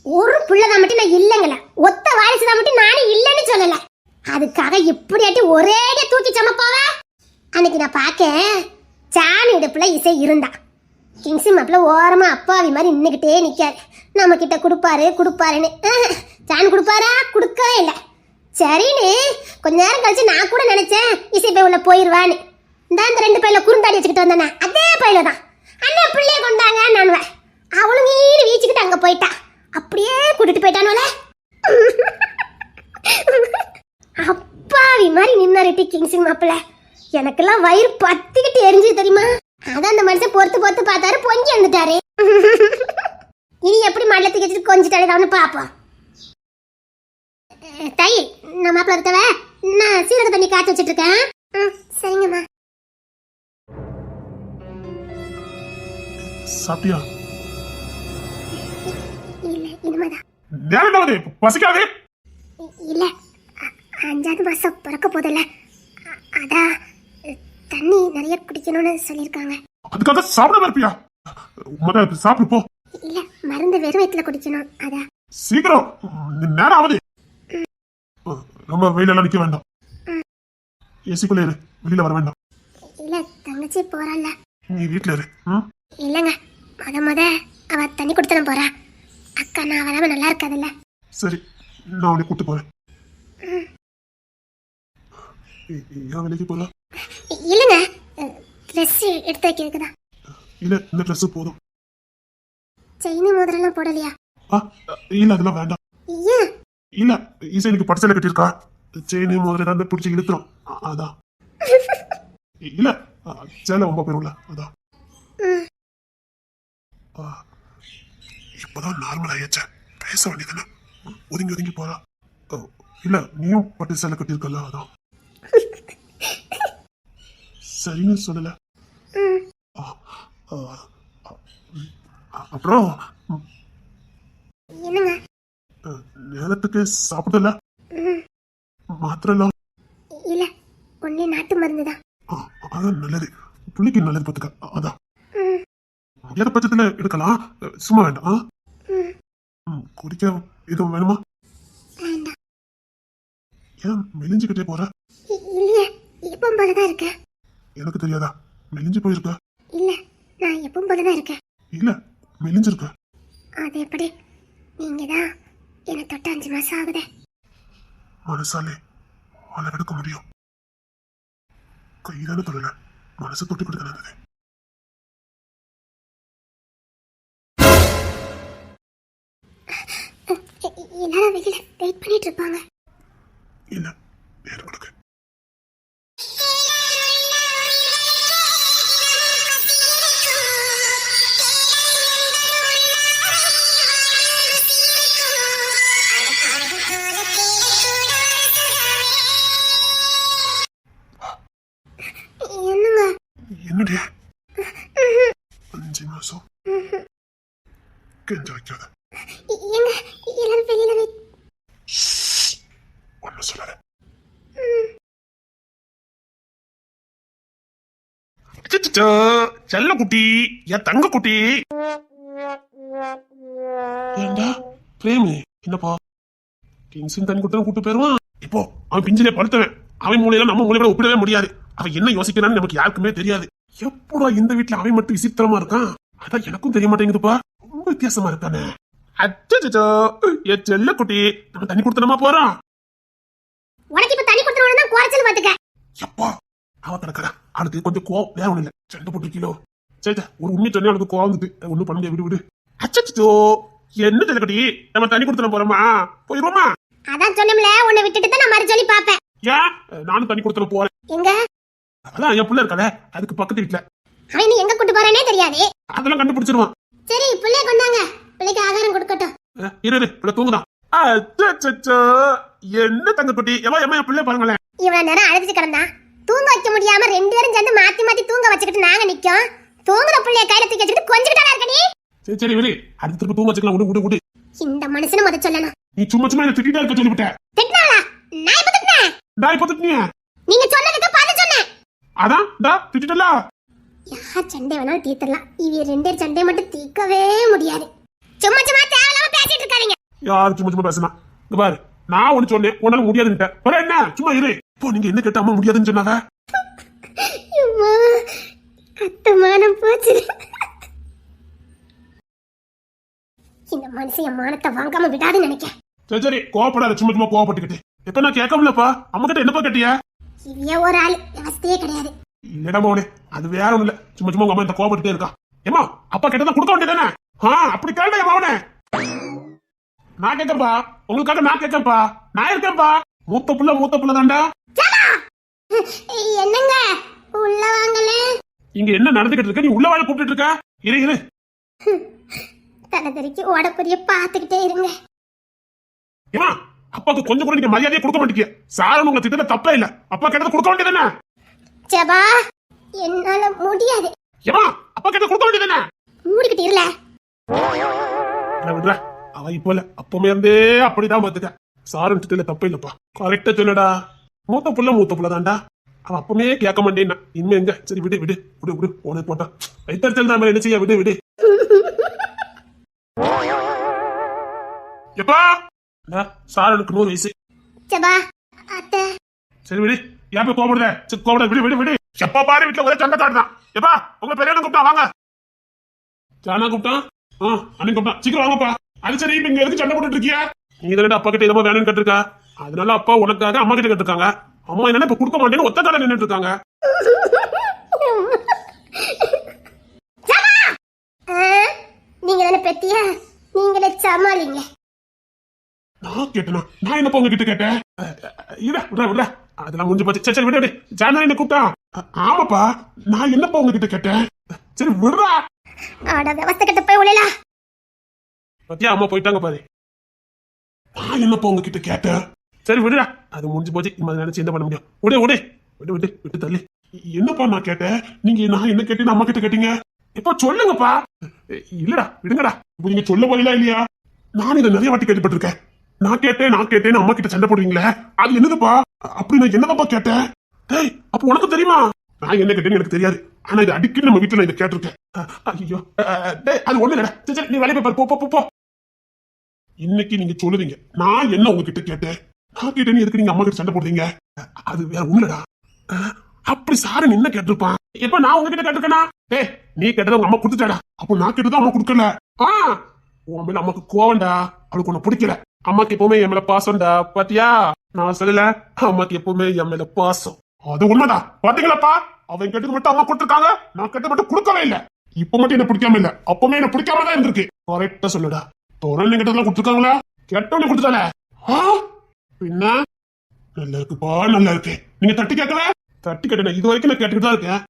ஒரு பிள்ளைதான் மட்டும் நான் இல்லைங்கள, ஒத்த வாரிசுதான் மட்டும் நானும் இல்லைன்னு சொல்லல. அதுக்காக இப்படியாட்டி ஒரே தூக்கி சமப்பாவ. அன்னைக்கு நான் பார்க்க சாணி இடுப்புல இசை இருந்தா. கிங்ஸி மாப்பிள்ள ஓரமா அப்பாவி மாதிரி நின்னுகிட்டே நிக்காரு. நம்ம கிட்ட கொடுப்பாரு கொடுப்பாருன்னு. சாணி கொடுப்பாரா? கொடுக்கவே இல்லை. சரின்னு கொஞ்ச நேரம் கழிச்சு நான் கூட நினைச்சேன் இசை பை உள்ள போயிருவான்னு. இந்த 2 பையில குறுந்தாடி வச்சுக்கிட்டு வந்தானே அதே பையில தான் அண்ணன் பிள்ளைய கொண்டாங்க. நானுவேன் அவளும் வீடு வீச்சுக்கிட்டு அங்க போயிட்டா. அப்படியே கூட்டிட்டு போயிட்டானுவல. அப்பாவி மாதிரி நின்னாரு கிங்ஸின் மாப்பிள்ள. எனக்கெல்லாம் வயிறு பத்திக்கிட்டு எரிஞ்சு தெரியுமா. அதான் அந்த மனுஷன் பொறுத்து பொறுத்து பார்த்தாரு, பொங்கி வந்துட்டாரு. இனி எப்படி மடல தூக்கிட்டு கொஞ்சிட்டாலே பாப்போம். தாயி, நான் மாப்பிள்ள இருக்கவ, நான் சீரக தண்ணி காய்ச்சி வச்சிட்டு இருக்கேன். சரிங்கம்மா. சாப்பிட்டியா? இல்ல, இனிமேதான். பசிக்காதே. இல்ல, 5வது மாசம் பிறக்க போதில்ல, அதான் தண்ணி நிறைய குடிக்கணும்னு சொல்லிருக்காங்க. அதுக்காக சாப்பிடாம இருப்பியா? முதல்ல சாப்பிடு போ. இல்ல, மருந்து வெறும் வயிற்றுல குடிக்கணும். அதான் சீக்கிரம், நேரம் ஆகுது. ரொம்ப வெயிலெல்லாம் நிக்க வேண்டாம். ஏசிக்குள்ள இரு, வெளியில வர வேண்டாம். இல்ல, தங்கச்சி போறாள்ல. நீ வீட்டுல இரு. இல்லைங்க, முத அவ தண்ணி கொடுத்து போறா. அக்கா நான் வராம நல்லா இருக்காதுல்ல. சரி, நான் உன்னை கூட்டு போறேன். ஏன் வேலைக்கு போல? இல்லைங்க, ட்ரெஸ் எடுத்து வைக்கிறதுக்குதா. இல்ல, இந்த ட்ரெஸ் போதும். செயின் மோதிரம் போடலையா? இல்ல, அதெல்லாம் வேண்டாம். ஏன்? இல்ல, ஈசா எனக்கு பட்சல கட்டியிருக்கா. செயின் முதல்ல தான் பிடிச்சி இழுத்துரும், அதான். இல்ல, சேலை ரொம்ப பெரும்ல, அதான். இப்பதான் நார்மல் ஆயாச்ச, பேச வேண்டியதானே. ஒதுங்கி ஒதுங்கி போறா. இல்ல, நீயும் பட்டு சேலை கட்டியிருக்கல, அதான். சரின்னு சொல்லல. அப்புறம் என்னங்க? நேரத்துக்கு சாப்பிடல? மாத்திரம் இல்ல, ஒன்னே நாட்டு மருந்துதான். அதான் நல்லது, புள்ளிக்கு நல்லது பார்த்துக்க, அதான். முடியாத பட்சத்துல எடுக்கலாம், சும்மா வேண்டாம். குடிக்க எதுவும் வேணுமா? ஏன் மெலிஞ்சுக்கிட்டே போற? இல்லையே, எப்பவும் போலதான் இருக்க. எனக்கு தெரியாதா மெலிஞ்சு போயிருக்க? இல்ல, நான் எப்பவும் போலதான் இருக்கேன். இல்ல, மெலிஞ்சிருக்க. அது எப்படி? நீங்கதான் என்னை தொட்டு 5 மாசம் ஆகுதே. மனசாலே அளவெடுக்க முடியும். கைதான தொடல, மனசை தொட்டு கொடுக்க நல்லது. எல்லாரும் வெளியில வெயிட் பண்ணிட்டு இருப்பாங்க. இல்ல, நேரம் கொடுக்க. என்னங்க? என்னடி 5 மாசம் கெஞ்ச வைக்காத. எங்க எல்லாரும் வெளியில வெயிட். ஒன்னும் சொல்லல. செல்ல குட்டி, என் தங்க குட்டி. ஏண்டா பிரேமு, என்னப்பா கிங்ஸின் தண்ணி கொடுத்தா கூட்டு போயிருவான். இப்போ அவன் பிஞ்சிலே படுத்தவன், அவன் மூலையில நம்ம மூலையில ஒப்பிடவே முடியாது. அவன் என்ன யோசிக்கிறான்னு நமக்கு யாருக்குமே தெரியாது. எப்படா இந்த வீட்டுல அவன் மட்டும் விசித்திரமா இருக்கான், அதான் எனக்கும் தெரிய மாட்டேங்குதுப்பா. ரொம்ப வித்தியாசமா இருக்கானே. அச்சோ, என் செல்ல குட்டி, நம்ம தண்ணி கொடுத்தனமா போறான். உனக்கு இப்ப தண்ணி கொடுத்தனோட தான் குறைச்சல் பாத்துக்க. எப்பா அவ கிடக்குறா, அவனுக்கு கொஞ்சம் கோவம், வேற ஒண்ணு இல்ல. சண்டை போட்டுருக்கீங்களோ? சரி, ஒரு உண்மை சொன்னே அவனுக்கு கோவம் வந்துட்டு, ஒண்ணும் பண்ண முடியாது, விடு விடு. அச்சோ, என்ன செல்ல குட்டி, நம்ம தண்ணி கொடுத்தன போறோமா, போயிருவோமா? அதான் சொன்னோம்ல, உன்னை விட்டுட்டு தான் நான் மறு சொல்லி பாப்பேன். ஏன் நானும் தண்ணி கொடுத்தன போறேன். எங்க? அதான் என் புள்ள இருக்கல, அதுக்கு பக்கத்து வீட்டுல. அவன் நீ எங்க கூட்டு போறானே தெரியாது. அதெல்லாம் கண்டுபிடிச்சிருவான். சரி, பிள்ளைய கொண்டாங்க, பிள்ளைக்கு ஆகாரம் கொடுக்கட்டும். இரு, பிள்ளை தூங்குதான். அச்சோ, என்ன தங்க குட்டி, எவ்வளவு என் பிள்ளை பாருங்களேன். இவ்வளவு நேரம் அழுதுட்டு கிடந்தா, தூங்க வைக்க முடியாம 2 பேரும் சேர்ந்து மாத்தி மாத்தி தூங்க வச்சுக்கிட்டு நாங்க நிக்கோம். தூங்குற பிள்ளைய கையில தூக்கி வச்சுக்கிட்டு கொஞ்சிக்கிட்டா இருக்க நீ. சரி விடு, அடுத்து திரும்ப தூங்க வச்சுக்கலாம், விடு. இந்த மனுஷனை முத சொல்லணும். நீ சும்மா என்ன திட்டிட்டா இருக்க சொல்லிவிட்ட. திட்டினாளா? நான் எப்ப திட்டினேன்? நான் இப்ப திட்டினியா? நீங்க சொன்னதுக்கு பதில் சொன்னேன். அதான் திட்டிட்டல. யார் சண்டை வேணாலும் தீர்த்தலாம், இவ 2 பேர் சண்டை மட்டும் தீர்க்கவே முடியாது. சும்மா தேவையில்லாம பேசிட்டு இருக்காதீங்க. யார் சும்மா பேசுனா? இங்க பாரு, நான் ஒண்ணு சொன்னேன், உன்னால முடியாதுன்னு. என்ன சும்மா இரு. இப்போ நீங்க என்ன கேட்ட, அம்மா முடியாதுன்னு சொன்னாங்க. அத்தமானம் போச்சு. இந்த மனுஷன் என் மானத்தை வாங்காம விடாதுன்னு நினைக்கிறேன். சரி, கோவப்படாத, சும்மா கோவப்பட்டுக்கிட்டு. இப்ப நான் கேட்கலப்பா, அம்மா கிட்ட என்னப்பா கேட்டியா? இவ்விய ஒரு ஆள் அவஸ்தையே கிடையாது. இல்லடா மோனே, அது வேற ஒண்ணு இல்ல. சும்மா உங்க அம்மா இந்த கோவப்பட்டுட்டே இருக்கா. ஏமா அப்பா கிட்டதான் கொடுக்க வேண்டியதானே? அப்படி கேள்வி மவனே. நான் கேட்கப்பா, உங்களுக்காக நான் கேட்கப்பா, நான் இருக்கேன்ப்பா. மூத்த புள்ள தாண்டா. என்னங்க உள்ள வாங்கல? இங்க என்ன நடந்துகிட்டு இருக்க? நீ உள்ள வாழ கூப்பிட்டு இருக்க? இரு. தலைதறிக்கு ஓடப்பரிய பாத்துக்கிட்டே இருங்க. ஏமா அப்பாவுக்கு கொஞ்சம் கூட நீங்க மரியாதையை கொடுக்க மாட்டீங்க. சாரன் உங்க திட்டத்துல தப்பே இல்ல, அப்பா கிட்ட கொடுக்க வேண்டியதானே? ஜபா, என்னால முடியாது. ஏமா அப்பா கிட்ட கொடுக்க வேண்டியதானே? மூடிக்கிட்டு இருல. விடுற, அவ இப்ப இல்ல, அப்பமே இருந்தே அப்படிதான் பாத்துக்க. சாரன் திட்டத்துல தப்பே இல்லப்பா, கரெக்டா சொல்லடா. மூத்த புள்ள தாண்டா. அவன் அப்பமே கேட்க மாட்டேன்னா இனிமே எங்க? சரி விடு உனக்கு போட்டான் வைத்தறிச்சல் தான், என்ன செய்ய, விடு. எப்பா சாரனுக்கு 100 வயசு. சரி விடு, ஏன் போய் கோபப்படுத? விடு. எப்பா பாரு வீட்டுல ஒரே சண்டை காட்டுதான். எப்பா உங்க பெரியவங்க கூப்பிட்டா வாங்க. ஜானா கூப்பிட்டான். அண்ணன் கூப்பிட்டான். சீக்கிரம் வாங்கப்பா. அது சரி, இப்ப இங்க எதுக்கு சண்டை போட்டுட்டு இருக்கியா? நீ தானே அப்பா கிட்ட என்னமோ வேணும்னு கேட்டிருக்கா. அதனால அப்பா உனக்காக அம்மா கிட்ட கேட்டிருக்காங்க. அம்மா என்னன்னா இப்ப கொடுக்க மாட்டேன்னு ஒத்த கால நின்னுட்டு இருக்காங்க. நீங்க தானே பெத்தியா, நீங்களே சமாளிங்க. நான் கேட்டேனா? நான் என்னப்பா உங்ககிட்ட கேட்டேன்? விட அதெல்லாம் முடிஞ்சு போச்சு. சரி விடு. ஜானா என்ன கூப்பிட்டா? ஆமாப்பா, நான் என்னப்பா உங்ககிட்ட கேட்டேன்? சரி விடுறா. ஆட விவஸ்தை கிட்ட போய் உள்ள பத்தியா அம்மா போயிட்டாங்க பாரு. நான் என்னப்பா உங்ககிட்ட கேட்டேன்? சரி விடுடா, அது முடிஞ்சு போச்சு. நினைச்சு என்ன பண்ண முடியும்? விட்டு தள்ளி. என்னப்பா நான் கேட்டேன்? நீங்க நான் என்ன கேட்டேன்னு அம்மா கிட்ட கேட்டீங்க. இப்ப சொல்லுங்கப்பா. இல்லடா விடுங்கடா. இப்ப நீங்க சொல்ல போறீங்களா இல்லையா? நான் இதை நிறைய வாட்டி கேள்விப்பட்டிருக்கேன். நான் கேட்டேன் அம்மா கிட்ட சண்டை போடுவீங்களே, அது என்னதுப்பா? அப்படி நான் என்னதான்ப்பா கேட்டேன்? டேய், அப்ப உனக்கு தெரியுமா? நான் என்ன கேட்டேன்னு எனக்கு தெரியாது. ஆனா இது அடிக்கடி நம்ம வீட்டுல நான் இதை கேட்டிருக்கேன். ஐயோ டேய், அது ஒண்ணு இல்லடா. சரி நீ வேலையை பாரு. போ. இன்னைக்கு நீங்க சொல்லுவீங்க நான் என்ன உங்ககிட்ட கேட்டேன். நான் கேட்டேன்னு எதுக்கு நீங்க அம்மா கிட்ட சண்டை போடுறீங்க? அது வேற ஒண்ணுடா. அப்படி சாரு என்ன கேட்டிருப்பான்? எப்ப நான் உங்ககிட்ட கேட்டிருக்கேனா? டேய், நீ கேட்டதை உங்க அம்மா கொடுத்துட்டாடா. அப்போ நான் கேட்டதும் அம்மா கொடுக்கல. உன் மேல அம்மாக்கு கோவம்டா. அவளுக்கு உன்னை பிடிக்கல. அம்மாக்கு எப்பவுமே என் மேல பாசம்டா. பாத்தியா, நான் சொல்லல, அம்மாக்கு எப்பவுமே என் மேல பாசம். அது உண்மைதான். பாத்தீங்களாப்பா, அவன் கேட்டது மட்டும் அம்மா கொடுத்துருக்காங்க, நான் கேட்டது மட்டும் கொடுக்கவே இல்ல. இப்ப மட்டும் என்ன பிடிக்காம இல்ல, அப்பவுமே என்ன பிடிக்காம தான் இருந்திருக்கு. கரெக்டா சொல்லுடா. தொடர்ந்து கேட்டதெல்லாம் கொடுத்துருக்காங்களா? கேட்டவனே கொடுத்தானே. பின்ன நல்லா இருக்குப்பா, நல்லா இருக்கு. நீங்க தட்டி கேட்கல? தட்டி கேட்டேன். இது வரைக்கும் நான் கேட்டுக்கிட்டு தான் இருக்கேன்.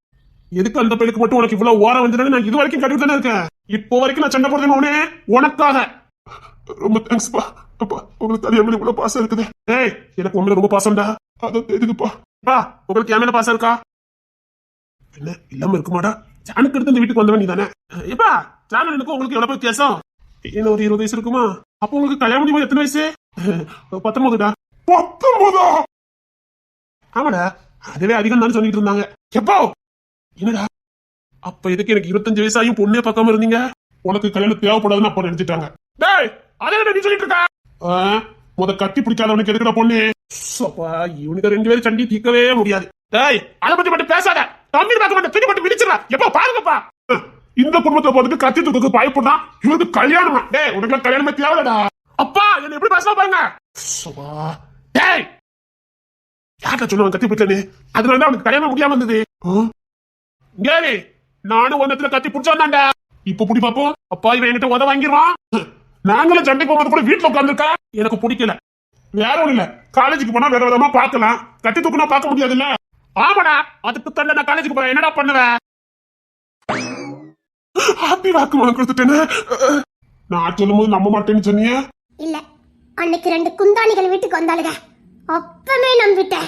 எதுக்கு அந்த பையனுக்கு மட்டும் உனக்கு இவ்வளவு ஓரம் வந்துட்டு? நான் இது வரைக்கும் கேட்டுக்கிட்டு தானே இருக்கேன். இப்போ வரைக்கும் நான் சண்டை போடுறேன் உனக்காக. ரொம்ப தேங்க்ஸ்ப்பா. அப்பா, உங்களுக்கு அது என் மேல இவ்வளவு பாசம் இருக்குது. ஏய், எனக்கு உன் மேல ரொம்ப பாசம்டா. அதான் எதுக்குப்பா? உங்களுக்கு என் மேல பாசம் இருக்கா? என்ன இல்லாம இருக்குமாடா? ஜானுக்கு எடுத்து இந்த வீட்டுக்கு வந்தவன் நீ தானே? இப்பா ஜானுக்கு உங்களுக்கு எவ்வளவு வித்தியாசம்? என்ன ஒரு 20 வயசு இருக்குமா? அப்போ உங்களுக்கு கல்யாணம் முடியும் எத்தனை வயசு? 19டா. 19? ஆமாடா, அதுவே அதிகம் தான் சொல்லிட்டு இருந்தாங்க. எப்போ? என்னடா அப்ப இதுக்கு எனக்கு 25 வயசாயும் பொண்ணே பார்க்காம இருந்தீங்க? உனக்கு கல்யாணம் தேவைப்படாதுன்னு அப்ப நினைச்சிட்டாங்க. டேய், அதே நீ சொல்லிட்டு இருக்க. முத கட்டி பிடிக்காதவனுக்கு எதுக்குடா பொண்ணு? இவனுக்கு 2 பேரும் சண்டி தீர்க்கவே முடியாது. டேய், அதை பத்தி மட்டும் பேசாத. தம்பி பார்க்க மாட்டேன், திரும்பி மட்டும் விழிச்சிடா. எப்ப பாருங்கப்பா, இந்த குடும்பத்தை பார்த்துட்டு கத்தி தூக்கு பயப்படுறான். இவனுக்கு கல்யாணமா? டேய், உனக்கு கல்யாணமே தேவைடா. அப்பா என்ன எப்படி பேசலாம் பாருங்க. டேய், யார்கிட்ட சொல்லுவான் கத்தி பிடிச்சனு? அதனால அவனுக்கு கல்யாணம் முடியாம இருந்தது. கேரி, நானும் ஒன்னத்துல கத்தி பிடிச்சான்டா. இப்ப புடி பாப்போம். அப்பா இவன் என்கிட்ட உத வாங்கிடுவான். நாங்களும் சண்டை போகும்போது கூட வீட்டுல உட்காந்துருக்கா. எனக்கு பிடிக்கல. வேற ஒண்ணு இல்ல, காலேஜுக்கு போனா வேற விதமா பாக்கலாம். கட்டி தூக்குனா பார்க்க முடியாது இல்ல? ஆமாடா, அதுக்கு தள்ள நான் காலேஜுக்கு போறேன். என்னடா பண்ணுவேன்? ஹாப்பி வாக்கு வாங்க கொடுத்துட்டேன்னு நான் சொல்லும் போது நம்ப மாட்டேன்னு சொன்னீங்க. இல்ல, அன்னைக்கு 2 குந்தாணிகள் வீட்டுக்கு வந்தாளுங்க, அப்பவே நம்பிட்டேன்.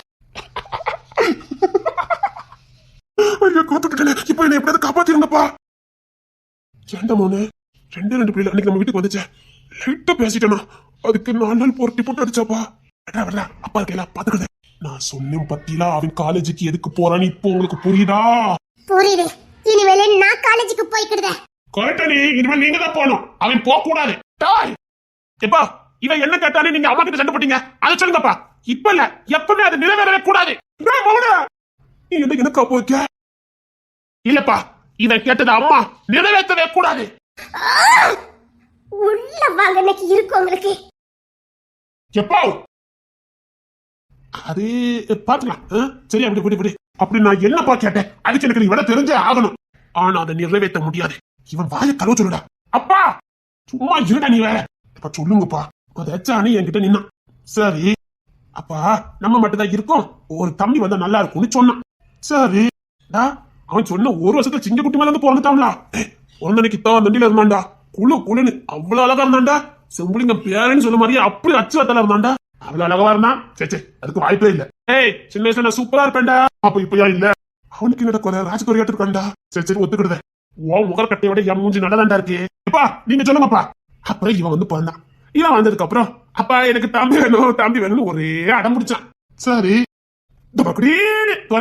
இப்ப என்ன எப்படியாவது காப்பாத்திருங்கப்பா. ஏண்டா மோனு, 2 பிள்ளைல அன்னைக்கு நம்ம வீட்டுக்கு வந்துச்சேன், லைட்டா பேசிட்டேனா அதுக்கு 4 நாள் போட்டு போட்டு அடிச்சாப்பா. அப்பா இருக்கலாம் பாத்துக்கிறேன். நான் சொன்னேன் பத்திலா, அவன் காலேஜுக்கு எதுக்கு போறான்னு இப்போ உங்களுக்கு புரியுதா? புரியுது. இனிமேல நான் காலேஜுக்கு போய்க்கிடுதேன். கரெக்டா, இனிமேல் நீங்க தான் போகணும், அவன் போக கூடாது. எப்பா இவன் என்ன கேட்டானே நீங்க அம்மா கிட்ட சண்டை போட்டீங்க, அதை சொல்லுங்கப்பா. இப்ப இல்ல, எப்பவுமே அது நிறைவேறவே கூடாது. நீ எனக்கு அப்போ வைக்க இல்லப்பா, இவன் கேட்டது அம்மா நிறைவேற்றவே கூடாது. உள்ள வாங்க, இன்னைக்கு இருக்கு உங்களுக்கு. எப்போ அது பாத்துக்கலாம். சரி, அப்படி அப்படி நான் என்னப்பா கேட்டேன்? அதுக்கு எனக்கு நீ விட தெரிஞ்சே ஆகணும். ஆனா அதை நிறைவேற்ற முடியாது. இவன் வாய கழுவ சொல்லுடா. அப்பா சும்மா இருடா, நீ வேற. அப்ப சொல்லுங்கப்பா. அதாச்சானு என்கிட்ட நின்னா. சரி அப்பா, நம்ம மட்டும் தான் இருக்கோம், ஒரு தம்பி வந்தா நல்லா இருக்கும்னு சொன்னான். சரி, அவன் சொன்ன 1 வருஷத்துல சிங்க குட்டி மேல இருந்து பிறந்துட்டாங்களா? பிறந்தனைக்கு தான் தண்டியில இருந்தான்டா. குழுன்னு அவ்வளவு அழகா இருந்தான்டா. செம்புலிங்கம் பேரன்னு சொல்ல மாதிரியே அப்படி அச்சுவத்தல இருந்தான்டா. அவ்வளவு அழகா இருந்தான். சே, அதுக்கு வாய்ப்பே இல்ல. ஏய், சின்ன வயசுல நான் சூப்பரா இருப்பேன்டா. அப்ப இப்பயா இல்ல? அவனுக்கு நடக்கிற ராஜகுரியாட்டு இருக்கான்டா. சரி ஒத்துக்கிடுத. உன் முகக்கட்டையோட என் மூஞ்சி நல்லதாண்டா இருக்கு. எப்பா நீங்க சொல்லுங்கப்பா. அப்புறம் இவன் வந்து பிறந்தான். இவன் வந்ததுக்கு அப்புறம் அப்பா எனக்கு தம்பி வேணும்னு ஒரே அடம் பிடிச்சான். சரி,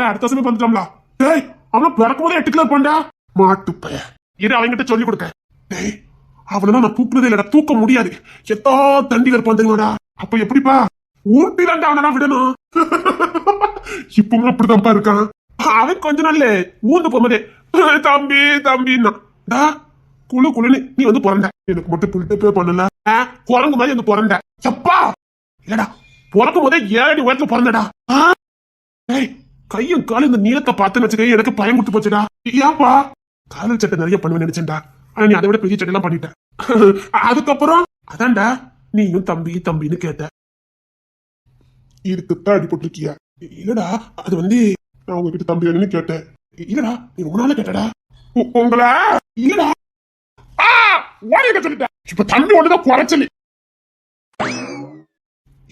அடுத்த வருஷமே வந்துட்டோம்ல. டேய், அவன் பிறக்கும் போதே 8 கிலோ இருப்பான்டா. மாட்டு பைய இரு, அவங்கிட்ட சொல்லி கொடுக்க. டேய், அவனா நான் தூக்குனதே இல்லடா, தூக்க முடியாது. எத்தா தண்டில இருப்பான் தெரியுமாடா. அப்ப எப்படிப்பா ஊட்டி தாண்டா அவனா விடணும். இப்பவும் அப்படித்தான்ப்பா இருக்கான். அவன் கொஞ்ச நாள்ல ஊந்து போகும்போதே தம்பின்னா குழு குழுன்னு நீ வந்து பிறந்த. எனக்கு மட்டும் பில்டப்பே பண்ணல. குரங்கு மாதிரி வந்து பிறந்த. சப்பா இல்லடா, பிறக்கும் போதே 7 அடி உயரத்துல பிறந்தடா. ஏய், கையும் காலும் இந்த நீளத்தை பார்த்துன்னு வச்சுக்க எனக்கு பயம் கொடுத்து போச்சுடா. ஏன்பா? காதல் சட்டை நிறைய பண்ணுவேன் நினைச்சேன்டா. ஆனா நீ அதை விட பெரிய சட்டை எல்லாம் பண்ணிட்ட. அதுக்கப்புறம் அதான்டா நீயும் தம்பி தம்பின்னு கேட்ட. இதுக்குத்தான் அடிபட்டுருக்கியா? இல்லடா, அது வந்து நான் உங்ககிட்ட தம்பி வேணும்னு கேட்டேன். இல்லடா, நீ ரொம்ப நாள கேட்டடா. உங்களா? இல்லடா, சொல்லிட்டேன். இப்ப தம்பி ஒண்ணுதான் குறைச்சலி.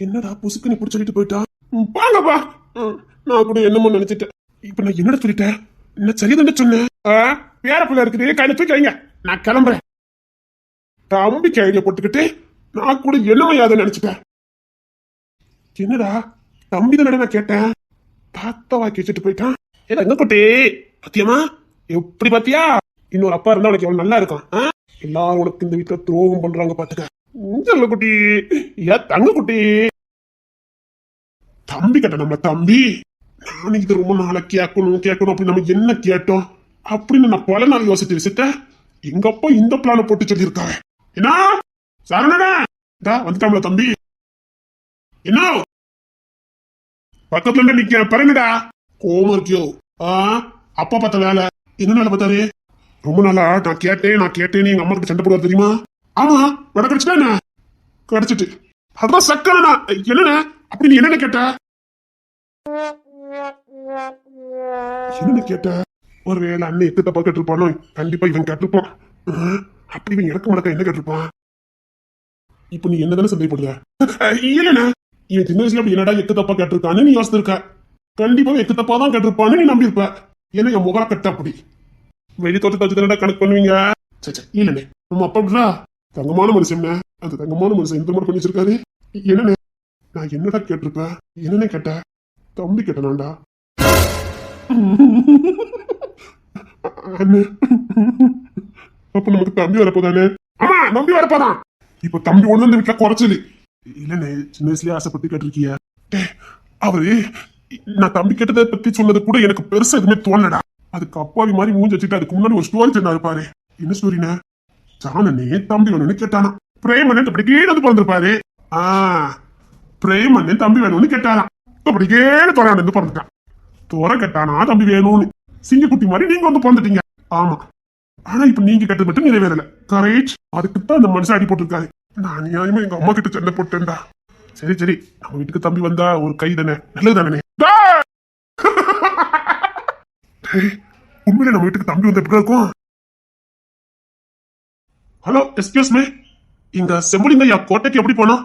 என்னடா புசுக்கு நீ இப்படி சொல்லிட்டு போயிட்டா? பாங்கப்பா, நான் கூட என்னமோ நினைச்சிட்டேன். இப்ப நான் என்னடா சொல்லிட்டேன்? என்ன சரிதான் சொன்னேன். பேர பிள்ளை இருக்குது, கையில தூக்கி வைங்க, நான் கிளம்புறேன். தம்பிக்கு ஐடியா போட்டுக்கிட்டு நான் கூட என்னமையாத நினைச்சிட்டேன். என்னடா தம்பி தானே நான் கேட்டேன். தாத்தா வாக்கி வச்சுட்டு போயிட்டான். ஏதா எங்க குட்டி பத்தியமா எப்படி பாத்தியா? இன்னொரு அப்பா இருந்தா உனக்கு எவ்வளவு நல்லா இருக்கும். எல்லாரும் உனக்கு இந்த வீட்டுல துரோகம் பண்றாங்க பாத்துக்க. சொல்ல குட்டி, ஏன் தங்க குட்டி தம்பி கேட்ட நம்ம தம்பி. நானும் இது ரொம்ப நாளை கேட்கணும் அப்படின்னு நம்ம என்ன கேட்டோம் அப்படின்னு நான் பல நாள் யோசிச்சு வச்சுட்டேன். எங்க அப்பா இந்த பிளான போட்டு சொல்லியிருக்காங்க. என்ன சரணடா வந்துட்டாம்ல தம்பி. என்ன பக்கத்துல இருந்து நிக்க பாருங்கடா. கோவம் இருக்கியோ? அப்பா பார்த்த வேலை என்ன வேலை பார்த்தாரு? ரொம்ப நாளா நான் கேட்டேன் எங்க அம்மா கிட்ட சண்டை போடுவார் தெரியுமா? ஆமா, விட கிடைச்சிட்டா என்ன? கிடைச்சிட்டு அதான் சக்கரண்ணா. என்னண்ணா அப்படி நீ என்னென்ன கேட்ட? என்னென்ன கேட்ட? ஒரு வேலை அண்ணன் எட்டு தப்பா கேட்டிருப்பானோ? கண்டிப்பா இவன் கேட்டிருப்பான். அப்படி இவன் எனக்கு மடக்க என்ன கேட்டிருப்பான்? இப்ப நீ என்னதானே சந்தேகப்படுற? இல்லண்ணா, இவன் சின்ன வயசுல அப்படி என்னடா எட்டு தப்பா கேட்டிருக்கான்னு நீ யோசிச்சிருக்க. கண்டிப்பா எட்டு தப்பா தான் கேட்டிருப்பான்னு நீ நம்பியிருப்ப. ஏன்னா என் முகர கட்ட அப்படி வெளி தோட்டத்தை வச்சு தானடா கணக்கு பண்ணுவீங்க. சரி இல்லண்ணே, நம்ம அப்பா அப்படின்னா தங்கமான மனுஷன். அந்த தங்கமான மனுஷன் இந்த மாதிரி பண்ணி வச்சிருக்காரு. என்னண்ணே நான் என்னடா கேட்டிருப்பேன்? என்னன்னு கேட்ட? தம்பி கேட்டனாண்டா. அப்ப நமக்கு தம்பி வரப்போதானே? ஆமா, தம்பி வரப்போதான். இப்ப தம்பி ஒண்ணு இந்த வீட்டுல குறைச்சலு இல்லண்ணே. சின்ன வயசுலயே ஆசைப்பட்டு கேட்டிருக்கிய. அவரு நான் தம்பி கேட்டதை பத்தி சொன்னது கூட எனக்கு பெருசா எதுவுமே தோணலடா. அதுக்கு அப்பாவி மாதிரி மூஞ்சி வச்சுட்டு அதுக்கு முன்னாடி ஒரு ஸ்டோரி சொன்னாரு பாரு. என்ன ஸ்டோரினா, ஜானனே தம்பி வேணும்னு கேட்டானா. பிரேமன் அப்படி கீழே பிறந்திருப்பாரு. பிரேமன் தம்பி வேணும்னு கேட்டாராம். அப்படி கீழே துறையாண்டு பிறந்துட்டான். துறை கேட்டானா தம்பி வேணும்னு. சிங்கக்குட்டி மாதிரி நீங்க வந்து பிறந்துட்டீங்க. ஆமா, ஆனா இப்ப நீங்க கேட்டது மட்டும் நிறைவேறல. கரெக்ட். அதுக்குத்தான் அந்த மனுஷன் அடி போட்டிருக்காரு. நான் நியாயமா எங்க அம்மா கிட்ட சண்டை போட்டேன்டா. சரி சரி, நம்ம வீட்டுக்கு தம்பி வந்தா ஒரு கை தானே, நல்லது தானே. உண்மையில நம்ம வீட்டுக்கு தம்பி வந்தா எப்படி இருக்கும்? ஹலோ, எஸ்கியூஸ் மீ, இங்க செம்புலிங்க கோட்டைக்கு எப்படி போனோம்?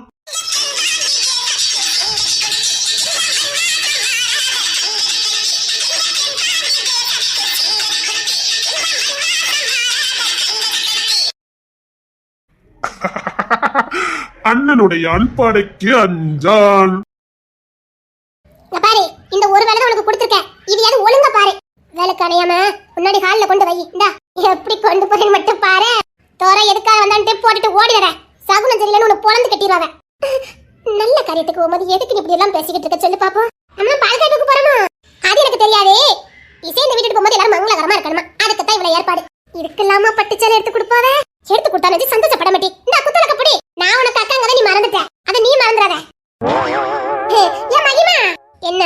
அண்ணனுடைய அன்பாடைக்கு அஞ்சான். பாரு, இந்த ஒரு வேலை உனக்கு கொடுத்திருக்கேன். இது எது ஒழுங்கா பாரு. வேலைக்கு அணையாம முன்னாடி ஹால்ல கொண்டு வை. இந்தா, எப்படி கொண்டு போறேன்னு மட்டும் பாரு. தோரை எதுக்காக வந்தான்ட்டு போட்டுட்டு ஓடிடுற. சகுனம் சரியில்லைன்னு உனக்கு பொழந்து கட்டிடுவாங்க. நல்ல காரியத்துக்கு போகும்போது எதுக்கு நீ இப்படி எல்லாம் பேசிக்கிட்டு இருக்க சொல்லு பாப்போம். நம்ம பால்காட்டுக்கு போறோமா? அது எனக்கு தெரியாது. இசை இந்த வீட்டுக்கு போகும்போது எல்லாரும் மங்களகரமா இருக்கணுமா, அதுக்குத்தான் இவ்வளவு ஏற்பாடு. இதுக்கு இல்லாம பட்டுச்சாலை எடுத்து கொடுப்பாவே. எடுத்து கொடுத்தா நினைச்சு சந்தோஷப்பட மாட்டி. இந்த குத்தலக்க பொடி, நான் உனக்கு அக்காங்க நீ மறந்துட்ட. அதை நீ மறந்துடாத. ஏன் மகிமா என்ன?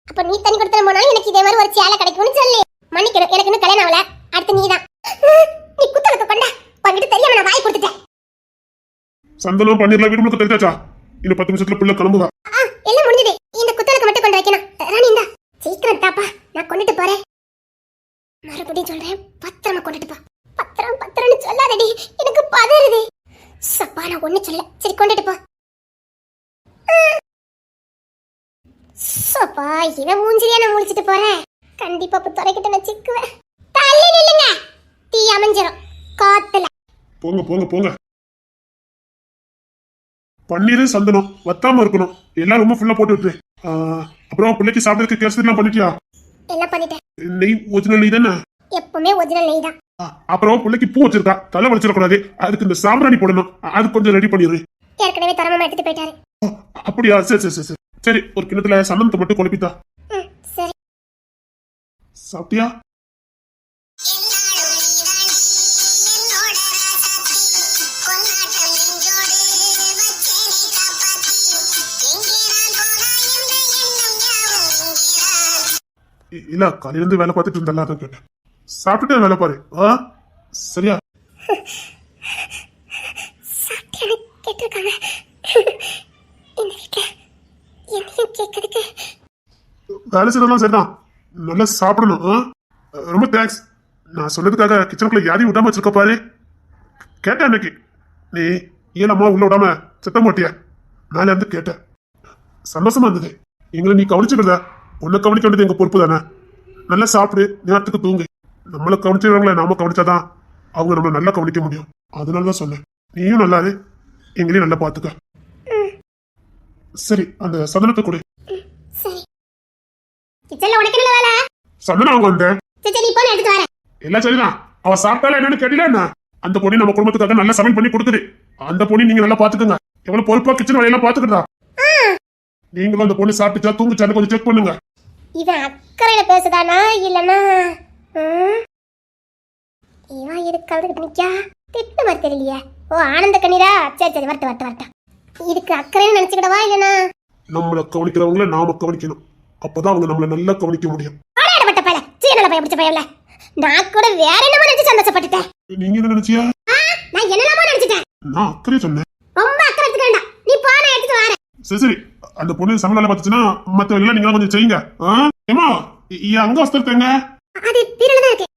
அப்ப நீ தண்ணி கொடுத்துற போனா எனக்கு இதே மாதிரி ஒரு சேலை கிடைக்கும்னு சொல்லி மன்னிக்கணும். எனக்கு இன்னும் கல்யாணம் ஆகல. அடுத்து நீதான். நீ குத்தலக்க கொண்டா. உங்ககிட்ட தெரியாம நான் வாய் கொடுத்துட்டேன். சந்தனம் பன்னீர்ல வீடு முழுக்க தெரிஞ்சாச்சா? இன்னும் 10 நிமிஷத்துல பிள்ளை கிளம்புவா. எல்லாம் முடிஞ்சது. இந்த குத்தலக்க மட்டும் கொண்டு வைக்கணும். ராணி இந்தா, சீக்கிரம் தாப்பா, நான் கொண்டுட்டு போறேன். மறுபடியும் சொல்றேன், பத்திரமா கொண்டுட்டு போ. பத்திரம்னு சொல்லாதடி, எனக்கு பதறுது. சப்பா, நான் ஒண்ணு சொல்ல. சரி, கொண்டுட்டு போ. சப்பா, இவன் மூஞ்சிரியா நான் முழிச்சிட்டு போறேன். கண்டிப்பா இப்ப துறைக்கிட்ட நான் சிக்குவேன். தள்ளி நில்லுங்க, தீ அமைஞ்சிரும் காத்துல. போங்க போங்க போங்க. பன்னீர் சந்தனம் வத்தாம இருக்கணும். எல்லாம் ரொம்ப ஃபுல்லா போட்டு விட்டுரு. அப்புறம் பிள்ளைக்கு சாப்பிடறதுக்கு கேசரி எல்லாம் பண்ணிட்டியா? எல்லாம் பண்ணிட்டேன். நெய் ஒரிஜினல் நெய் தானே? எப்பவுமே ஒரிஜினல் நெய் தான். அப்புறம் பிள்ளைக்கு பூ வச்சிருக்கா, தலை வச்சிடக்கூடாது. அதுக்கு இந்த சாம்பிராணி போடணும். அது கொஞ்சம் ரெடி பண்ணிடு. ஏற்கனவே தரமா எடுத்துட்டு போயிட்டாரு. அப்படியா? சரி சரி சரி சரி. ஒரு கிணத்துல சந்தனத்தை மட்டும் குழப்பித்தா. சரி. சாப்பிட்டியா? இல்ல காலையில இருந்து வேலை பார்த்துட்டு இருந்தல அதான் கேட்டேன். சாப்பிட்டுட்டு வேலை பாரு. சரியா? சாப்பிட்டு கேட்டிருக்காங்க. இந்த வீட்டுல என்னையும் கேட்கறதுக்கு வேலை செய்யறதெல்லாம் சரிதான், நல்லா சாப்பிடணும். ரொம்ப தேங்க்ஸ். நான் சொன்னதுக்காக கிச்சனுக்குள்ள யாரையும் விடாம வச்சிருக்க பாரு. கேட்டேன் அன்னைக்கு நீ ஏன் அம்மா உள்ள விடாம சத்தம் போட்டிய, மேல இருந்து கேட்டேன். சந்தோஷமா இருந்தது. எங்களை நீ கவனிச்சுக்கிறத, உன்னை கவனிக்க வேண்டியது எங்க பொறுப்பு தானே. நல்லா சாப்பிடு, நேரத்துக்கு தூங்கு. நம்மளை கவனிச்சுக்கிறவங்கள நாம கவனிச்சாதான் அவங்க நம்மளை நல்லா கவனிக்க முடியும். அதனாலதான் சொன்னேன், நீயும் நல்லாரு, எங்களையும் நல்லா பாத்துக்க. சரி, அந்த சந்தனத்தை கொடு. சரி. கிச்சன்ல உனக்கு என்ன வேலை? சந்தனம் அவங்க வந்தேன். சரி, நீ போன எடுத்து வரேன். எல்லாம் சரிதான். அவ சாப்பிட்டாலும் என்னன்னு கேட்டீங்களா என்ன? அந்த பொண்ணு நம்ம குடும்பத்துக்காக நல்லா சமையல் பண்ணி கொடுக்குது. அந்த பொண்ணு நீங்க நல்லா பாத்துக்கோங்க. எவ்வளவு பொறுப்பா கிச்சன் வேலையெல்லாம் பாத்துக்கிறதா. நீங்களும் அந்த பொண்ணு சாப்பிட்டுச்சா தூங்குச்சான்னு கொஞ்சம் செக் பண்ணுங்க. இவன் அக்கறையில பேசுதானா இல்லனா இவன் இருக்காது நிக்கா திட்டு மாதிரி தெரியலையே. ஓ, ஆனந்த கண்ணீரா? சரி சரி, வரட்டும். இதுக்கு அக்கறைன்னு நினைச்சுக்கிடவா இல்லனா? நம்மள கவனிக்கிறவங்கள நாம கவனிக்கணும். அப்பதான் அவங்க நம்மள நல்லா கவனிக்க முடியும். ஆளையடப்பட்ட பையல, சீனல பைய பிடிச்ச பையல. நான் கூட வேற என்னமோ நினைச்சு சந்தோஷப்பட்டுட்டேன். நீங்க என்ன நினைச்சியா? நான் என்னென்னமோ நினைச்சிட்டேன். நான் அக்கறையா சொன்னேன். ரொம்ப அக்கறை எடுத்துக்க வேண்டாம். நீ போன எடுத்துட்டு வரேன். சரி, அந்த பொண்ணு சமையல் பார்த்துச்சுன்னா மத்த எல்லாம் நீங்க கொஞ்சம் செய்யுங்க. ஏமா அங்க வஸ்திரத்தேங்க அது பீரல தான் இருக்கு.